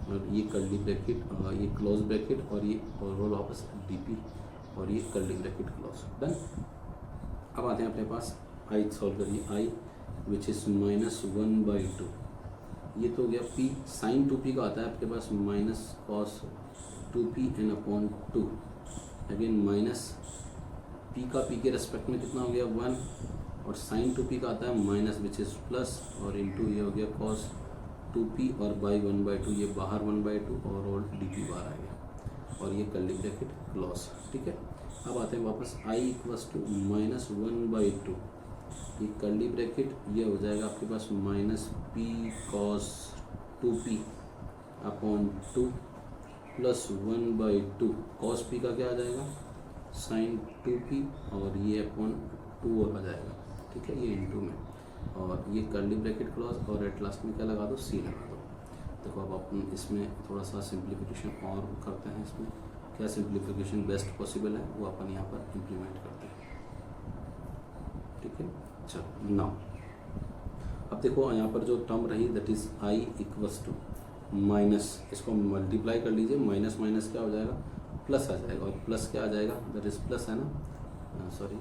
और ये कर्ली ब्रैकेट, ये क्लोज ब्रैकेट, और ये और वापस dp, और ये कर्ली ब्रैकेट क्लोज, डन। अब आते हैं अपने पास i सॉल्व करिए, i विच इज -1/2, ये तो हो गया p sin 2p का आता है आपके पास minus cos 2p n upon 2, again minus p का p के रेस्पेक्ट में कितना हो गया 1, और sin 2p का आता है माइनस विच इज़ प्लस, और इंटू ये हो गया cos 2p, और बाई 1/2 ये बाहर 1/2 और dp बाहर आ गया, और ये कर्ली ब्रैकेट क्लोज, ठीक है। अब आते हैं वापस i इक्वल्स टू -1/2, ये कर्ली ब्रैकेट ये हो जाएगा आपके पास -p cos 2p upon 2 plus 1/2 cos p का क्या आ जाएगा sin 2p, और ये अपॉन 2 और आ जाएगा, ठीक है, ये इंटू में, और ये कर्ली ब्रैकेट क्लोज, और एट लास्ट में क्या लगा दो, c लगा दो। देखो अब अपन इसमें थोड़ा सा सिंप्लीफिकेशन और करते हैं, इसमें क्या सिंप्लीफिकेशन बेस्ट पॉसिबल है वो अपन यहाँ पर इम्प्लीमेंट करते हैं, ठीक है। चलो नाउ अब देखो यहाँ पर जो टर्म रही that is i equals to minus, इसको मल्टीप्लाई कर लीजिए, माइनस माइनस क्या हो जाएगा प्लस आ जाएगा, और प्लस क्या आ जाएगा दैट इज प्लस है ना, सॉरी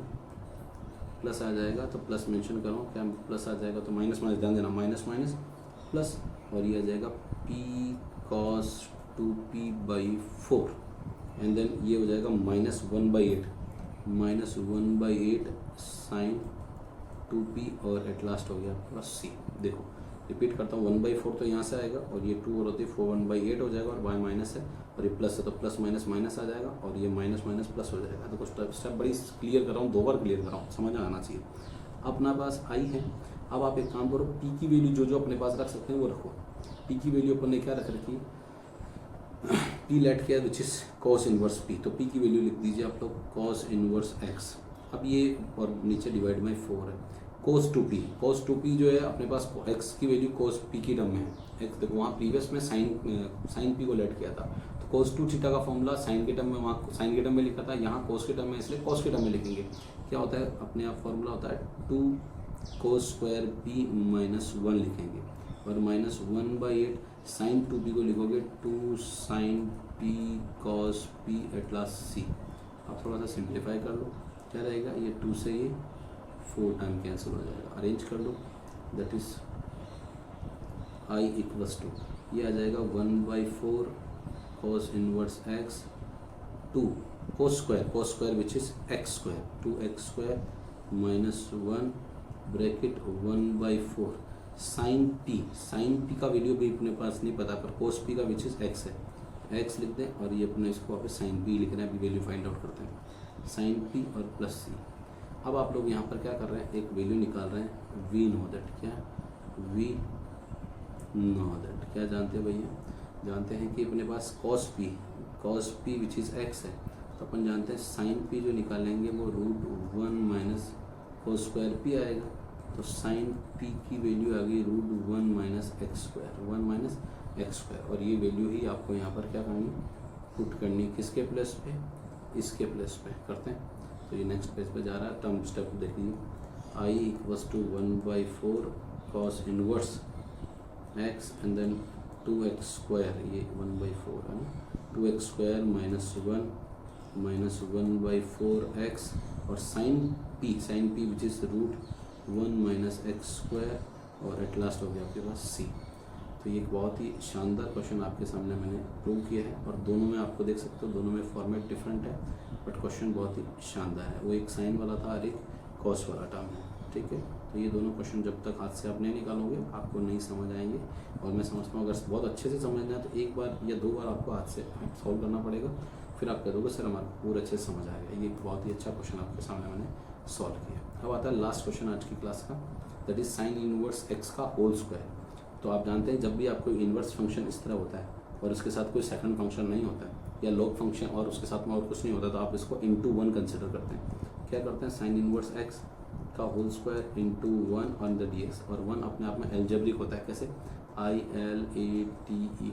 प्लस आ जाएगा, तो प्लस मेंशन करो क्या प्लस आ जाएगा, तो माइनस माइनस ध्यान देना, माइनस माइनस प्लस, और ये आ जाएगा p cos 2p/4, and then ये हो जाएगा -1/8 sin 2p, और एट लास्ट हो गया आपके पास c। देखो रिपीट करता हूँ, 1/4 तो यहाँ से आएगा, और ये 2 और होती है 1/8 हो जाएगा, और y माइनस है, और ये प्लस है तो प्लस माइनस माइनस आ जाएगा, और ये माइनस माइनस प्लस हो जाएगा। देखो स्टेप बड़ी क्लियर कर रहा हूँ, 2 बार क्लियर कर रहा हूँ, समझ में आना चाहिए। अपना पास i है, अब आप एक काम करो, p की वैल्यू जो अपने पास रख सकते हैं वो रखो। p की वैल्यू अपन ने क्या रख रखी है, p लेट किया which is cos inverse p, तो p की वैल्यू लिख दीजिए आप लोग cos इनवर्स x। अब ये और नीचे डिवाइड बाई 4 है, cos 2p जो है अपने पास x की वैल्यू cos p की टर्म में है, x देखो वहाँ प्रीवियस में sin p को लेट किया था, तो cos 2 थीटा का फॉर्मूला sin के टर्म में, वहाँ sin के टर्म में लिखा था, यहाँ cos के टर्म में, इसलिए cos के टर्म में लिखेंगे। क्या होता है अपने आप फॉर्मूला होता है 2 cos स्क्वायर p -1 लिखेंगे, और -1/8 sin 2p को लिखोगे 2 sin p cos p eight last c। अब थोड़ा सा सिंप्लीफाई कर लो, क्या रहेगा, ये 2 से ये 4 टाइम कैंसिल हो जाएगा, अरेंज कर लो, that is i equals to ये आ जाएगा 1/4 cos inverse x 2 cos square which is x square 2x² -1 bracket 1/4 sin p का वैल्यू भी अपने पास नहीं पता, पर cos p का विच इज x है, x लिख दें, और ये अपने इसको वापस sin p लिख रहे हैं, अभी वैल्यू फाइंड आउट करते हैं, sin p और प्लस c। अब आप लोग यहाँ पर क्या कर रहे हैं, एक वैल्यू निकाल रहे हैं, वी नो दैट, क्या वी नो दैट, क्या जानते हैं भैया, जानते हैं कि अपने पास cos p which is x है, तो अपन जानते हैं sin p जो निकालेंगे वो √1 माइनस cos स्क्वायर p आएगा, तो sin p की वैल्यू आ गई √1 - x square, 1 minus x square, और ये वैल्यू ही आपको यहाँ पर क्या करनी, पुट करनी, किसके प्लेस पे, इसके प्लेस पे करते हैं। तो ये नेक्स्ट पेज पे जा रहा है, टर्म स्टेप देख लीजिए, i equals to 1/4 cos inverse x and then 2x square, ये 1/4 है ना, 2x स्क्वायर -1/4 x, और sin p which is √1 - x square, और एट लास्ट हो गया आपके पास c। तो ये एक बहुत ही शानदार क्वेश्चन आपके सामने मैंने प्रूव किया है, और दोनों में आपको देख सकते हो दोनों में फॉर्मेट डिफरेंट है, बट क्वेश्चन बहुत ही शानदार है। वो एक साइन वाला था और एक कॉस वाला टर्म है, ठीक है। तो ये दोनों क्वेश्चन जब तक हाथ से आप नहीं निकालोगे आपको नहीं समझ आएंगे, और मैं समझता हूँ अगर बहुत अच्छे से समझना है तो एक बार या दो बार आपको हाथ से सॉल्व करना पड़ेगा, फिर आप कह दोगे सर हमारे पूरे अच्छे से समझ आएगा। ये बहुत ही अच्छा क्वेश्चन आपके सामने मैंने सॉल्व किया। अब आता है लास्ट क्वेश्चन आज की क्लास का, that is sine inverse x का होल स्क्वायर। तो आप जानते हैं जब भी आपको इन्वर्स फंक्शन इस तरह होता है और उसके साथ कोई सेकंड फंक्शन नहीं होता है या लॉग फंक्शन और उसके साथ में और कुछ नहीं होता, तो आप इसको इंटू वन कंसिडर करते हैं। क्या करते हैं, साइन इनवर्स एक्स का whole square into one on the d x, और वन अपने आप में एल्जेब्रिक होता है। कैसे, ILATE,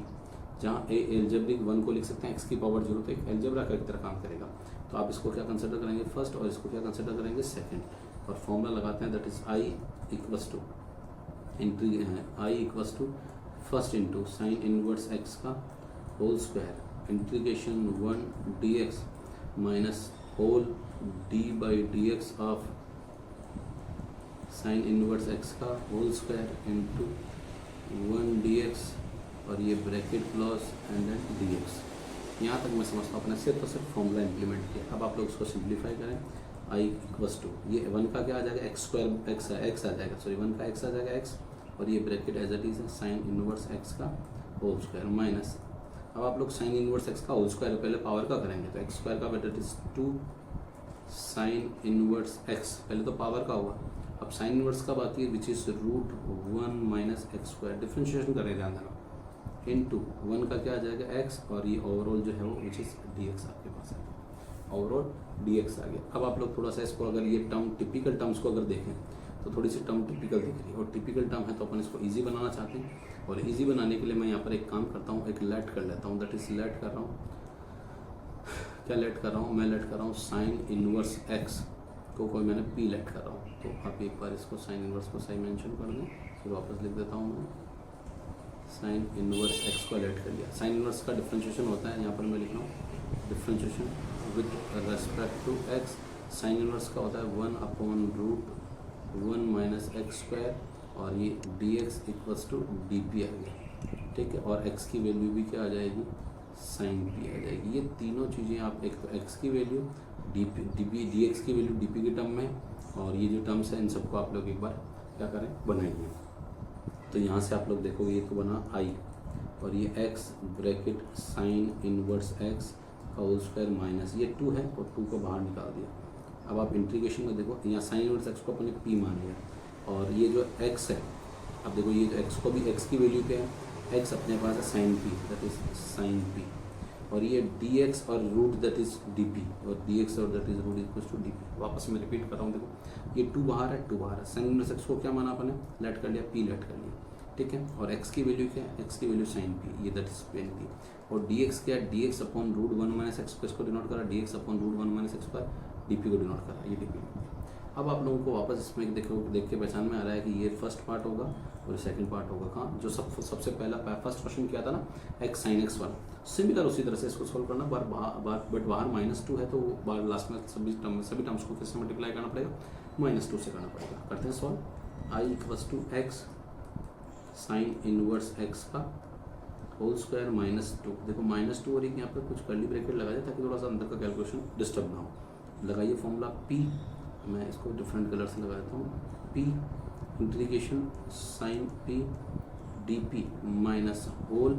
जहाँ ए एल्जेब्रिक वन को लिख सकते हैं एक्स की पावर 0, तो एक एल्जेब्रा का एक तरह काम करेगा। तो आप इसको क्या कंसिडर करेंगे फर्स्ट, और इसको क्या कंसिडर करेंगे सेकंड, और फॉर्मूला लगाते हैं that is I equals to I equals to first into sine inverse x का whole square integration 1 dx minus whole d by D x of sine inverse x का whole square into 1 dx, और ये bracket close and then dx। यहाँ तक मैं समझता हूँ अपने सिर्फ और सिर्फ फॉर्मूला इंप्लीमेंट किया। अब आप लोग इसको सिंप्लीफाई करें, I इक्वल्स टू ये वन का क्या आ जाएगा एक्स स्क्वायर एक्स आ जाएगा, सॉरी वन का एक्स आ जाएगा एक्स, और ये ब्रैकेट एज इट इज है साइन इनवर्स एक्स का होल स्क्वायर माइनस, अब आप लोग साइन इनवर्स एक्स का होल स्क्वायर पहले पावर का करेंगे तो एक्स स्क्वायर का better is 2 sign inverse x, पहले तो पावर का हुआ, अब साइन इनवर्स कब आती है which is root 1 minus x square, differentiation करें ध्यान देना, इनटू वन का क्या आ जाएगा एक्स, और ये ओवरऑल जो है वो विच इज डी एक्स आपके पास है, ओवरऑल डी एक्स आ गया। अब आप लोग थोड़ा सा इसको अगर ये टर्म टिपिकल टर्म्स को अगर देखें तो थोड़ी सी टर्म टिपिकल दिख रही है, और टिपिकल टर्म है तो अपन इसको इजी बनाना चाहते हैं, और इजी बनाने के लिए मैं यहाँ पर एक काम करता हूँ, एक लेट कर लेता हूँ, दैट इज लेट कर रहा हूँ, क्या लेट कर रहा हूँ, मैं लेट कर रहा हूँ साइन इनवर्स एक्स को कोई मैंने पी लेट कर रहा हूँ। तो आप एक बार इसको साइन इनवर्स को सही मेंशन कर दें, फिर वापस लिख देता हूँ मैं साइन इनवर्स एक्स को लेट कर लिया। साइन इनवर्स का डिफ्रेंशिएशन होता है, यहाँ पर मैं लिख रहा हूँ differentiation with respect to x, sine inverse का होता है 1 upon root 1 minus x square, और ये D X equals to D P आ गया, ठीक है, और एक्स की वैल्यू भी क्या आ जाएगी साइन पी आ जाएगी। ये तीनों चीज़ें आप एक तो एक्स की वैल्यू डी एक्स की वैल्यू डी पी के टर्म में, और ये जो टर्म्स हैं इन सबको आप लोग एक बार क्या करें बनाएंगे। तो यहाँ से आप लोग देखोगे ये तो बना आई, और ये x bracket sine inverse x का होल स्क्वायर माइनस ये 2 है और 2 को बाहर निकाल दिया। अब आप इंटीग्रेशन में देखो, यहाँ साइन इनवर्स एक्स को अपने पी मान लिया, और ये जो एक्स है, अब देखो ये जो एक्स को भी एक्स की वैल्यू क्या है, एक्स अपने पास है sine p, that is sine p, और ये डी एक्स और root that is d P, और डी एक्स और that is root equal to D p. वापस मैं रिपीट कर रहा हूँ, देखो ये 2 बाहर है, 2 बाहर है, साइन इनवर्स एक्स को क्या माना अपने लेट कर लिया, पी लेट कर लिया, ठीक है, और एक्स की वैल्यू क्या है, एक्स की वैल्यू साइन पी, ये दैट इज पेन पी, और डी एक्स क्या है, d x upon root 1 minus x को डिनोट करा, d x upon root 1 minus x पर डी पी को डिनोट करा, ये डी पी। अब आप लोगों को वापस इसमें देख के पहचान में आ रहा है कि ये फर्स्ट पार्ट होगा और सेकंड पार्ट होगा कहाँ, जो सबसे पहला फर्स्ट क्वेश्चन किया था ना एक्स साइन एक्स वाला, सिमिलर उसी तरह से इसको सोल्व करना, बट बाहर -2 है तो बाहर लास्ट में सभी टर्म्स को किससे मल्टीप्लाई करना पड़ेगा, -2 से करना पड़ेगा। करते हैं solve, I equals to x sine inverse x का होल स्क्वायर -2, देखो -2 और एक यहाँ पर कुछ कर्ली ब्रैकेट लगा जाए ताकि थोड़ा सा अंदर का कैलकुलेशन डिस्टर्ब ना हो। लगाइए फॉर्मूला पी, मैं इसको डिफरेंट कलर से लगा देता हूँ, p integration sine P D P minus whole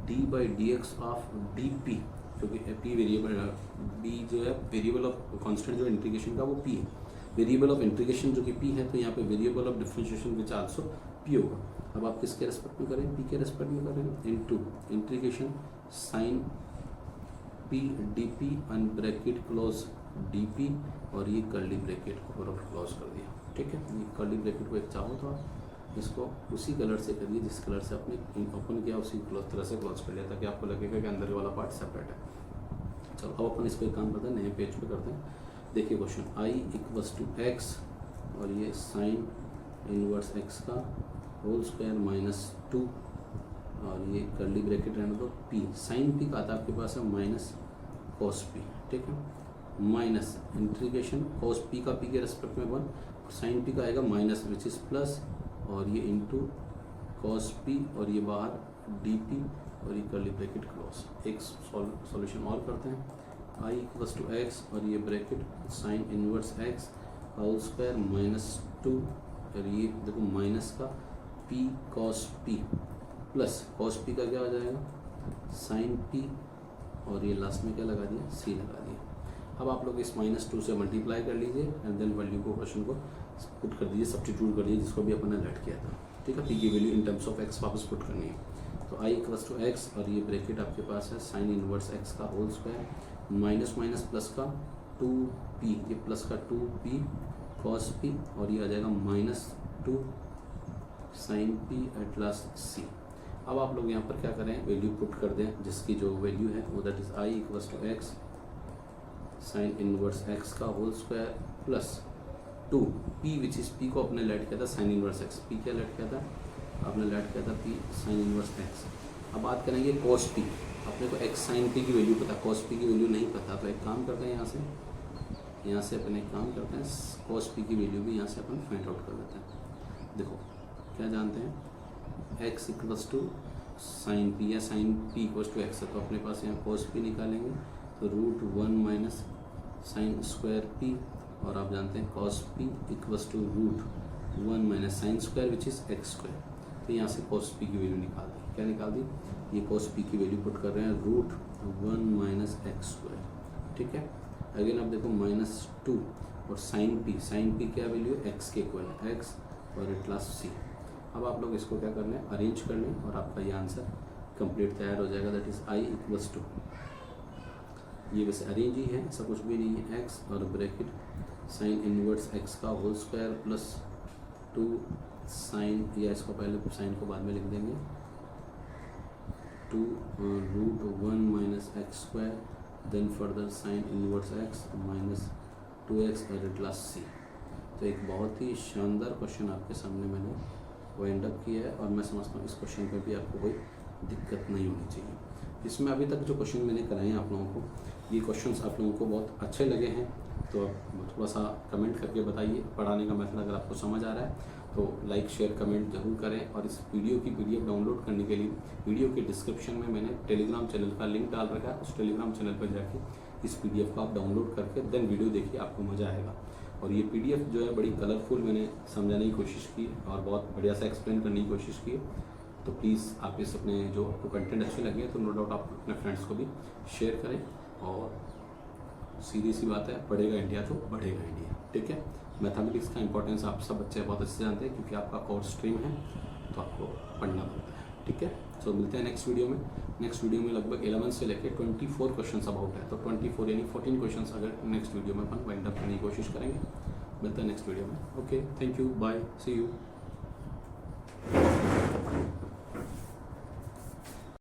D by D x of d p, क्योंकि पी वेरिएबल, बी जो है वेरिएबल ऑफ कॉन्स्टेंट जो इंटीग्रेशन का वो पी है, वेरिएबल ऑफ इंटीग्रेशन जो कि पी है, तो यहाँ पे variable of differentiation which also P होगा। अब आप किसके रेस्पेक्ट में करें, पी के रेस्पेक्ट में करें, into integration sine P D P and bracket close D P, और ये कर्ली ब्रैकेट को क्लोज कर दिया, ठीक है। ये कर्ली ब्रैकेट को एक चाहो तो आप इसको उसी कलर से करिए जिस कलर से आपने ओपन किया, उसी तरह से क्लोज कर लिया ताकि आपको लगेगा कि अंदर वाला पार्ट सेपरेट है। चलो अब अपन इसको एक काम करते हैं, नए पेज पे करते हैं। देखिए question, I equals to x और ये साइन इनवर्स एक्स का होल स्क्वायर -2, और ये कर्ली ब्रैकेट रहने दो, पी साइन पी का आता है आपके पास है माइनस कॉस पी, ठीक है, माइनस इंटीग्रेशन कॉस पी का पी के रेस्पेक्ट में 1, और साइन पी का आएगा माइनस विच इज प्लस, और ये इंटू कॉस पी और ये बाहर डी पी और ये कर्ली ब्रैकेट क्लोज। एक सॉल्यूशन और करते हैं, आई इक्वल्स टू एक्स और ये bracket sine inverse x whole square -2 और ये देखो माइनस का p cos p plus cos p का क्या हो जाएगा साइन पी और ये लास्ट में क्या लगा दिया सी लगा दिया। अब आप लोग इस -2 से मल्टीप्लाई कर लीजिए एंड देन वैल्यू को क्वेश्चन को पुट कर दीजिए, सब्स्टिट्यूट कर दीजिए जिसको भी अपन ने लेट किया था। ठीक है, पी की value in terms of x वापस पुट करनी है। तो आई इक्वल्स टू एक्स और ये ब्रैकेट आपके पास है साइन इनवर्स एक्स का whole square minus minus plus का 2p, ये प्लस का 2p कॉस पी और ये आ जाएगा -2 sine p at last c. अब आप लोग यहाँ पर क्या करें वैल्यू पुट कर दें जिसकी जो वैल्यू है वो that is I equals to x sine inverse x का whole square plus 2p which is p को आपने लेट किया था साइन इनवर्स एक्स, p क्या लेट किया था आपने लेट किया था p साइन इनवर्स एक्स। अब बात करेंगे cos p, अपने को x साइन p की वैल्यू पता, cos p की वैल्यू नहीं पता, तो एक काम करते हैं यहाँ से अपन एक काम करते हैं cos p की वैल्यू भी यहाँ से अपन फाइंड आउट कर देते हैं। देखो क्या जानते हैं x equals to sine p या sine p equals to x है, तो अपने पास यहाँ cos p निकालेंगे तो √1 माइनस साइन स्क्वायर p और आप जानते हैं cos p equals to √1 minus sine square which is x square. तो यहाँ से cos p की वैल्यू निकाल दी, क्या निकाल दी ये cos p की वैल्यू पुट कर रहे हैं √1 माइनस एक्स स्क्वायर। ठीक है, अगेन आप देखो -2 और साइन p क्या वैल्यू है x के इक्वल है x और एट लास्ट c। अब आप लोग इसको क्या कर लें अरेंज कर लें और आपका ये आंसर कंप्लीट तैयार हो जाएगा, that is I equals to ये वैसे अरेंज ही है, ऐसा कुछ भी नहीं है, x और ब्रैकेट साइन इनवर्स x का होल स्क्वायर प्लस 2 साइन, या इसको पहले साइन को बाद में लिख देंगे 2 √1 minus x square then further sine inverse x minus 2x और एट लास्ट c। तो एक बहुत ही शानदार क्वेश्चन आपके सामने मैंने वाइंड अप किया है और मैं समझता हूँ इस क्वेश्चन पे भी आपको कोई दिक्कत नहीं होनी चाहिए। इसमें अभी तक जो क्वेश्चन मैंने कराए हैं आप लोगों को, ये क्वेश्चंस आप लोगों को बहुत अच्छे लगे हैं तो आप थोड़ा सा कमेंट करके बताइए पढ़ाने का मेथड अगर आपको समझ आ रहा है तो लाइक शेयर कमेंट जरूर करें। और इस वीडियो की PDF डाउनलोड करने के लिए वीडियो के डिस्क्रिप्शन में मैंने टेलीग्राम चैनल का लिंक डाल रखा है, उस टेलीग्राम चैनल पर जाके इस PDF को आप डाउनलोड करके देन वीडियो देखिए, आपको मज़ा आएगा। और ये PDF जो है बड़ी कलरफुल मैंने समझाने की कोशिश की और बहुत बढ़िया सा एक्सप्लेन करने की कोशिश की, तो प्लीज़ आप इस अपने जो आपको कंटेंट अच्छे लगे तो नो डाउट आप अपने फ्रेंड्स को भी शेयर करें। और सीधी सी बात है, पढ़ेगा इंडिया तो बढ़ेगा इंडिया। ठीक है, मैथमेटिक्स का इंपॉर्टेंस आप सब बच्चे बहुत अच्छे से जानते हैं क्योंकि आपका कोर स्ट्रीम है तो आपको पढ़ना पड़ता है। ठीक है, सो मिलते हैं नेक्स्ट वीडियो में। नेक्स्ट वीडियो में लगभग 11 से लेकर 24 क्वेश्चन अबाउट है, तो 24 यानी 14 क्वेश्चन अगर नेक्स्ट वीडियो में अपन वाइंड अप करने की कोशिश करेंगे। मिलते हैं नेक्स्ट वीडियो में। Okay, thank you, bye, see you.